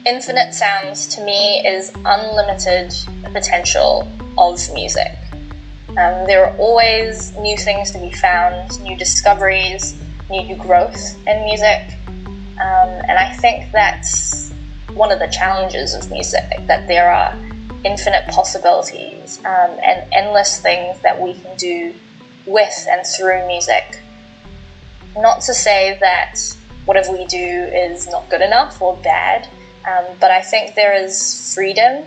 Infinite sounds to me is unlimited potential of music. There are always new things to be found, new discoveries, new growth in music. And I think that's one of the challenges of music, that there are infinite possibilities and endless things that we can do with and through music. Not to say that whatever we do is not good enough or bad, but I think there is freedom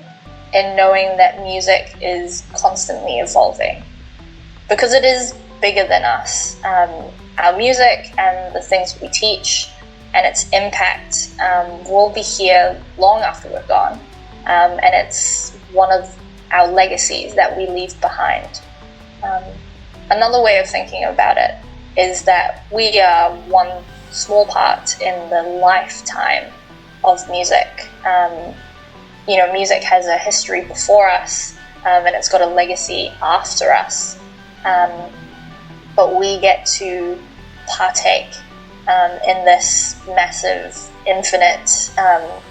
in knowing that music is constantly evolving, because it is bigger than us. Our music and the things we teach and its impact will be here long after we're gone, and it's one of our legacies that we leave behind. Another way of thinking about it is that we are one small part in the lifetime of music. Music has a history before us, and it's got a legacy after us. But we get to partake in this massive, infinite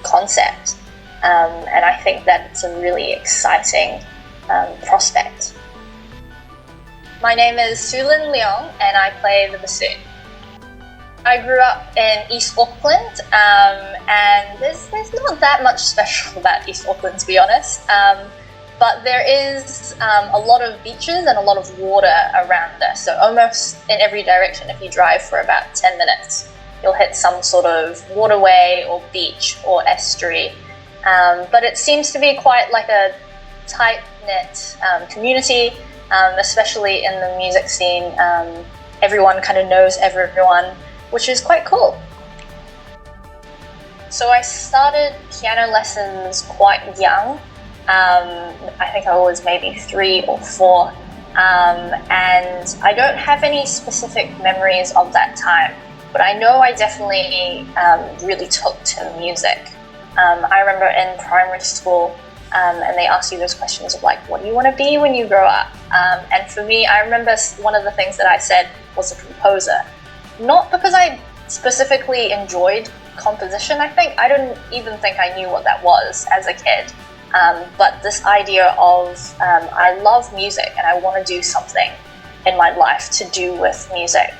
concept. And I think that it's a really exciting prospect. My name is Lynn Leong, and I play the bassoon. I grew up in East Auckland, and there's not that much special about East Auckland, to be honest. But there is a lot of beaches and a lot of water around us. So almost in every direction, if you drive for about 10 minutes, you'll hit some sort of waterway or beach or estuary. But it seems to be quite like a tight-knit community, especially in the music scene. Everyone kind of knows everyone, which is quite cool. So I started piano lessons quite young. I think I was maybe 3 or 4, and I don't have any specific memories of that time, but I know I definitely really took to music. I remember in primary school, and they ask you those questions of like, what do you want to be when you grow up? And for me, I remember one of the things that I said was a composer. Not because I specifically enjoyed composition, I don't even think I knew what that was as a kid. But this idea of I love music and I want to do something in my life to do with music.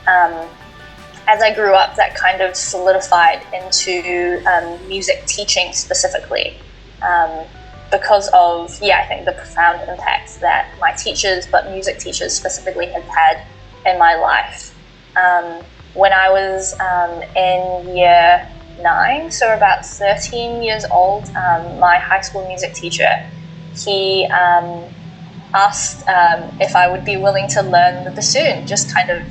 As I grew up, that kind of solidified into music teaching specifically, because of, I think the profound impact that my teachers, but music teachers specifically, have had in my life. When I was in year 9, so about 13 years old, my high school music teacher, he asked if I would be willing to learn the bassoon, just kind of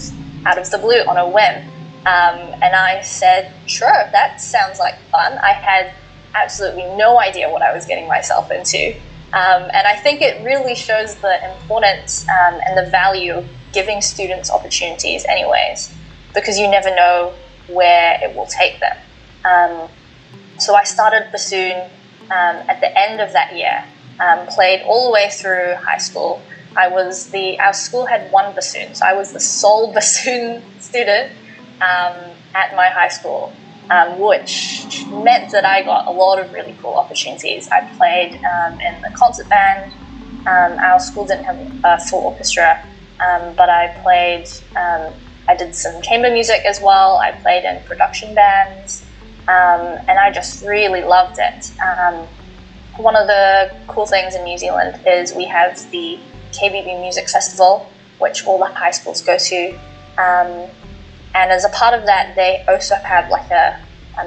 out of the blue on a whim. And I said, sure, that sounds like fun. I had absolutely no idea what I was getting myself into. And I think it really shows the importance and the value of giving students opportunities anyways, because you never know where it will take them. So I started bassoon at the end of that year, played all the way through high school. Our school had one bassoon, so I was the sole bassoon student at my high school, which meant that I got a lot of really cool opportunities. I played in the concert band. Our school didn't have a full orchestra, but I did some chamber music as well. I played in production bands, and I just really loved it. One of the cool things in New Zealand is we have the KBB Music Festival, which all the high schools go to. And as a part of that, they also have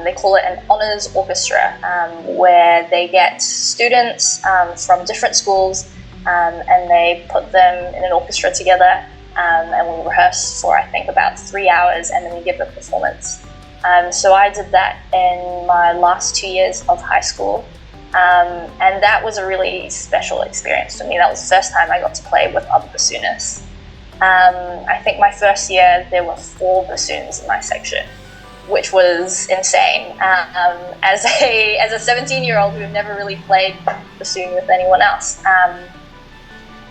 they call it an honours orchestra, where they get students from different schools, and they put them in an orchestra together, and we rehearse for, I think, about 3 hours, and then we give a performance. So I did that in my last 2 years of high school, and that was a really special experience for me. That was the first time I got to play with other bassoonists. I think my first year there were 4 bassoons in my section, which was insane. As a 17-year-old who had never really played bassoon with anyone else,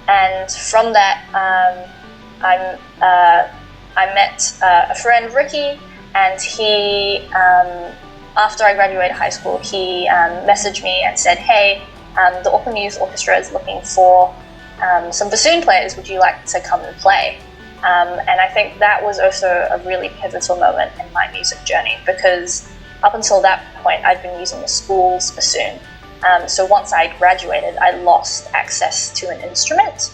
and from that I met a friend, Ricky, and he after I graduated high school, he messaged me and said, hey, the Auckland Youth Orchestra is looking for some bassoon players. Would you like to come and play? And I think that was also a really pivotal moment in my music journey, because up until that point, I'd been using the school's bassoon. So once I graduated, I lost access to an instrument.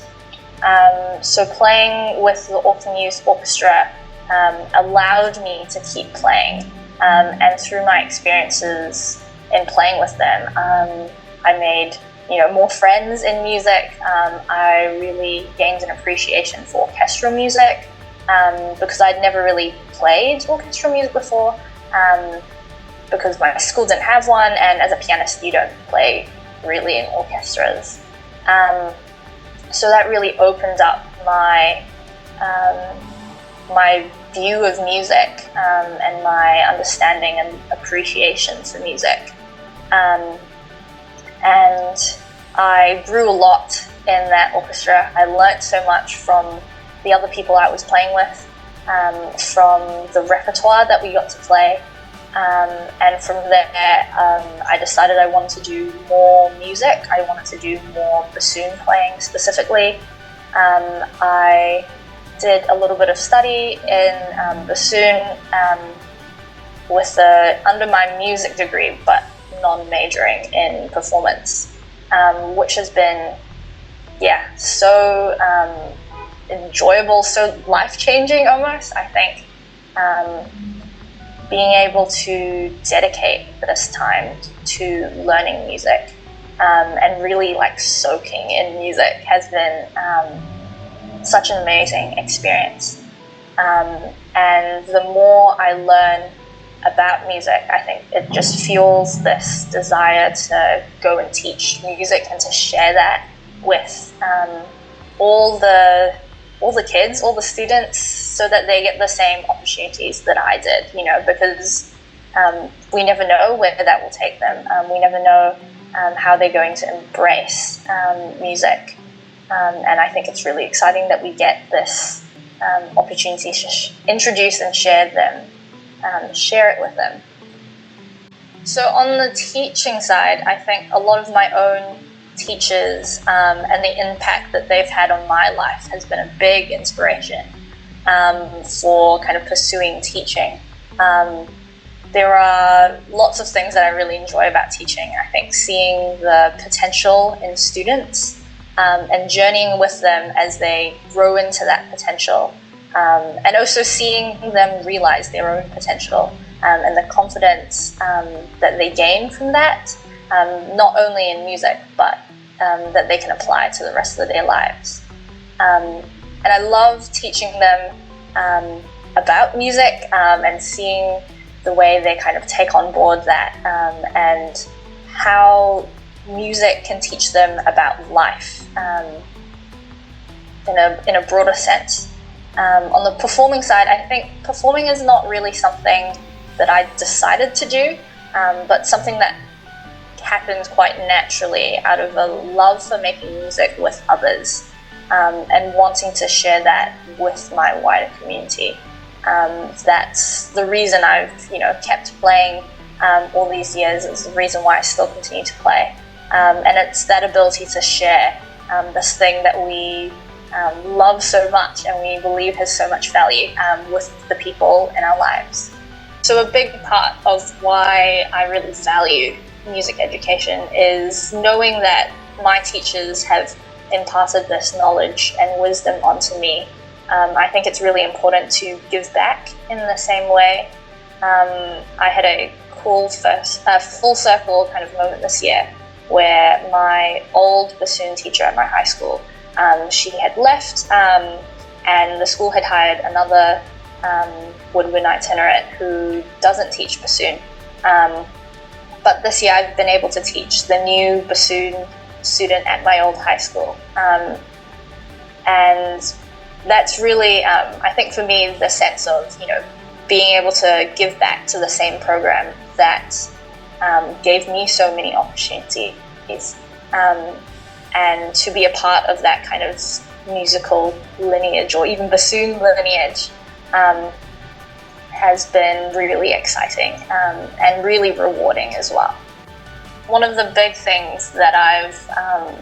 So playing with the Auckland Youth Orchestra allowed me to keep playing. And through my experiences in playing with them, I made more friends in music. I really gained an appreciation for orchestral music because I'd never really played orchestral music before, because my school didn't have one, and as a pianist you don't play really in orchestras. So that really opened up my my view of music and my understanding and appreciation for music. And I grew a lot in that orchestra. I learnt so much from the other people I was playing with, from the repertoire that we got to play. And from there, I decided I wanted to do more music. I wanted to do more bassoon playing specifically. I did a little bit of study in bassoon under my music degree, but non-majoring in performance, which has been so enjoyable, so life-changing almost. I think being able to dedicate this time to learning music and really soaking in music has been such an amazing experience. And the more I learn about music, I think it just fuels this desire to go and teach music and to share that with all the kids, all the students, so that they get the same opportunities that I did, because we never know where that will take them. We never know how they're going to embrace music. And I think it's really exciting that we get this opportunity to introduce and share it with them. So on the teaching side, I think a lot of my own teachers and the impact that they've had on my life has been a big inspiration for kind of pursuing teaching. There are lots of things that I really enjoy about teaching. I think seeing the potential in students and journeying with them as they grow into that potential, and also seeing them realize their own potential and the confidence that they gain from that, not only in music, but that they can apply to the rest of their lives. And I love teaching them about music and seeing the way they kind of take on board that, and how music can teach them about life in a broader sense. On the performing side, I think performing is not really something that I decided to do, but something that happens quite naturally out of a love for making music with others, and wanting to share that with my wider community. That's the reason I've kept playing all these years. It's the reason why I still continue to play, and it's that ability to share this thing that we love so much and we believe has so much value with the people in our lives. So a big part of why I really value music education is knowing that my teachers have imparted this knowledge and wisdom onto me. I think it's really important to give back in the same way. I had a cool full circle kind of moment this year where my old bassoon teacher at my high school, she had left, and the school had hired another woodwind itinerant who doesn't teach bassoon. But this year I've been able to teach the new bassoon student at my old high school. And that's really, I think for me, the sense of, being able to give back to the same program that gave me so many opportunities, and to be a part of that kind of musical lineage, or even bassoon lineage, has been really exciting and really rewarding as well. One of the big things that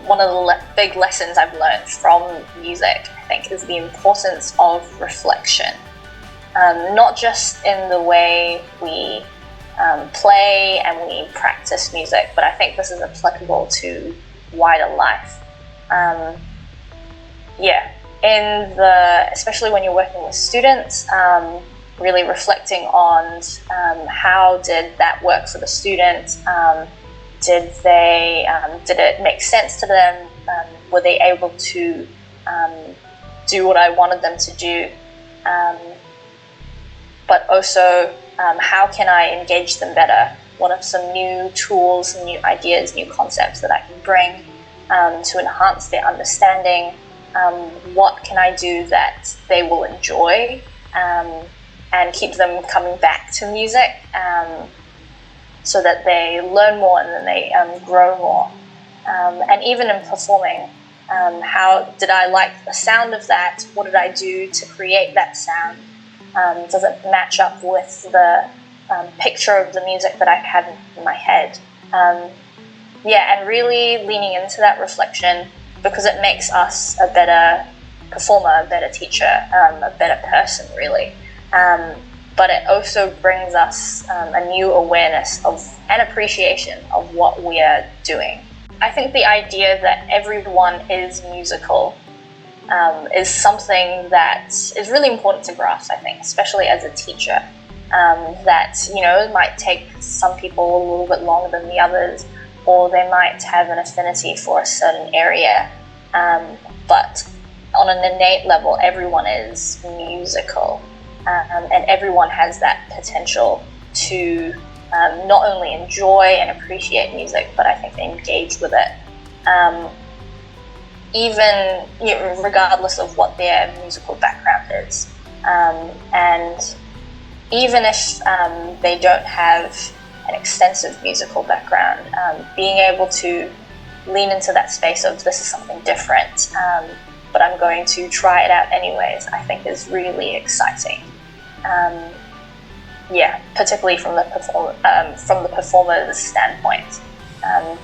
one of the big lessons I've learned from music, I think, is the importance of reflection. Not just in the way we play and we practice music, but I think this is applicable to wider life. Especially when you're working with students, really reflecting on how did that work for the student. Did it make sense to them? Were they able to do what I wanted them to do? But also, how can I engage them better? What are some new tools, new ideas, new concepts that I can bring to enhance their understanding? What can I do that they will enjoy and keep them coming back to music so that they learn more and then they grow more? And even in performing, how did I like the sound of that? What did I do to create that sound? Does it match up with the picture of the music that I have in my head? And really leaning into that reflection, because it makes us a better performer, a better teacher, a better person, really. But it also brings us a new awareness of and appreciation of what we are doing. I think the idea that everyone is musical is something that is really important to grasp, I think, especially as a teacher. That, it might take some people a little bit longer than the others, or they might have an affinity for a certain area. But on an innate level, everyone is musical. And everyone has that potential to not only enjoy and appreciate music, but I think engage with it. Even regardless of what their musical background is. And even if they don't have an extensive musical background, being able to lean into that space of this is something different, but I'm going to try it out anyways, I think is really exciting. Particularly from the performer's standpoint,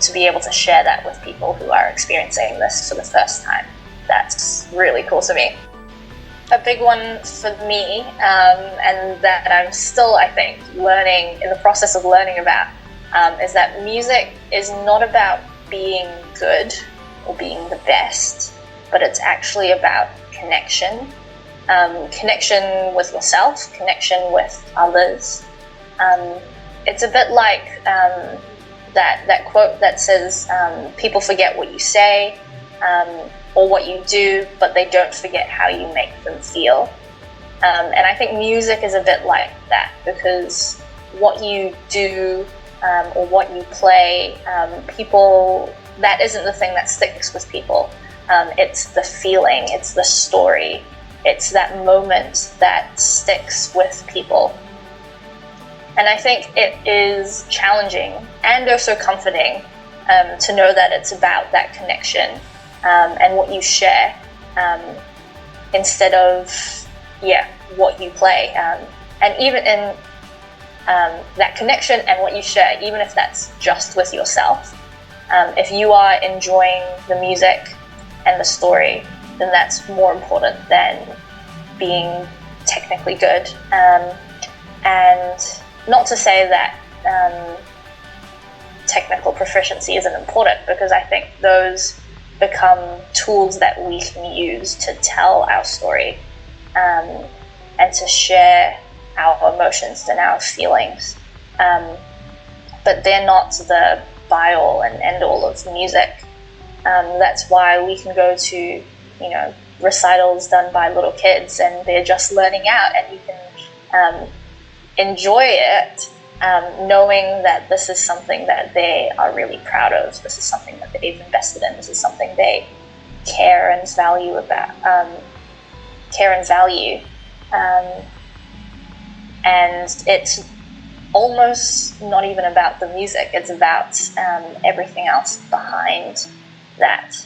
to be able to share that with people who are experiencing this for the first time. That's really cool to me. A big one for me, and that I'm still, I think, in the process of learning about, is that music is not about being good or being the best, but it's actually about connection. Connection with yourself, connection with others. It's a bit like that quote that says, people forget what you say or what you do, but they don't forget how you make them feel. And I think music is a bit like that, because what you do or what you play, that isn't the thing that sticks with people. It's the feeling, it's the story, it's that moment that sticks with people. And I think it is challenging and also comforting to know that it's about that connection and what you share instead of what you play. And even in that connection and what you share, even if that's just with yourself, if you are enjoying the music and the story, then that's more important than being technically good. And not to say that technical proficiency isn't important, because I think those become tools that we can use to tell our story and to share our emotions and our feelings. But they're not the be-all and end-all of music. That's why we can go to, recitals done by little kids and they're just learning out, and you can enjoy it, knowing that this is something that they are really proud of. This is something that they've invested in. This is something they care and value. And it's almost not even about the music. It's about everything else behind that.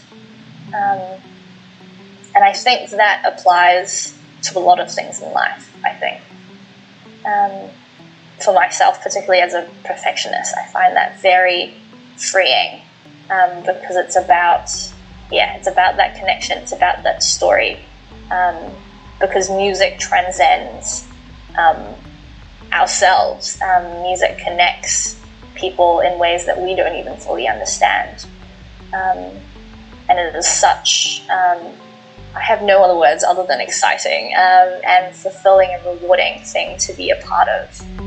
And I think that applies to a lot of things in life, I think. for myself, particularly as a perfectionist, I find that very freeing, because it's about that connection, it's about that story, because music transcends ourselves. Music connects people in ways that we don't even fully understand, and it is such, I have no other words other than exciting, and fulfilling and rewarding thing to be a part of.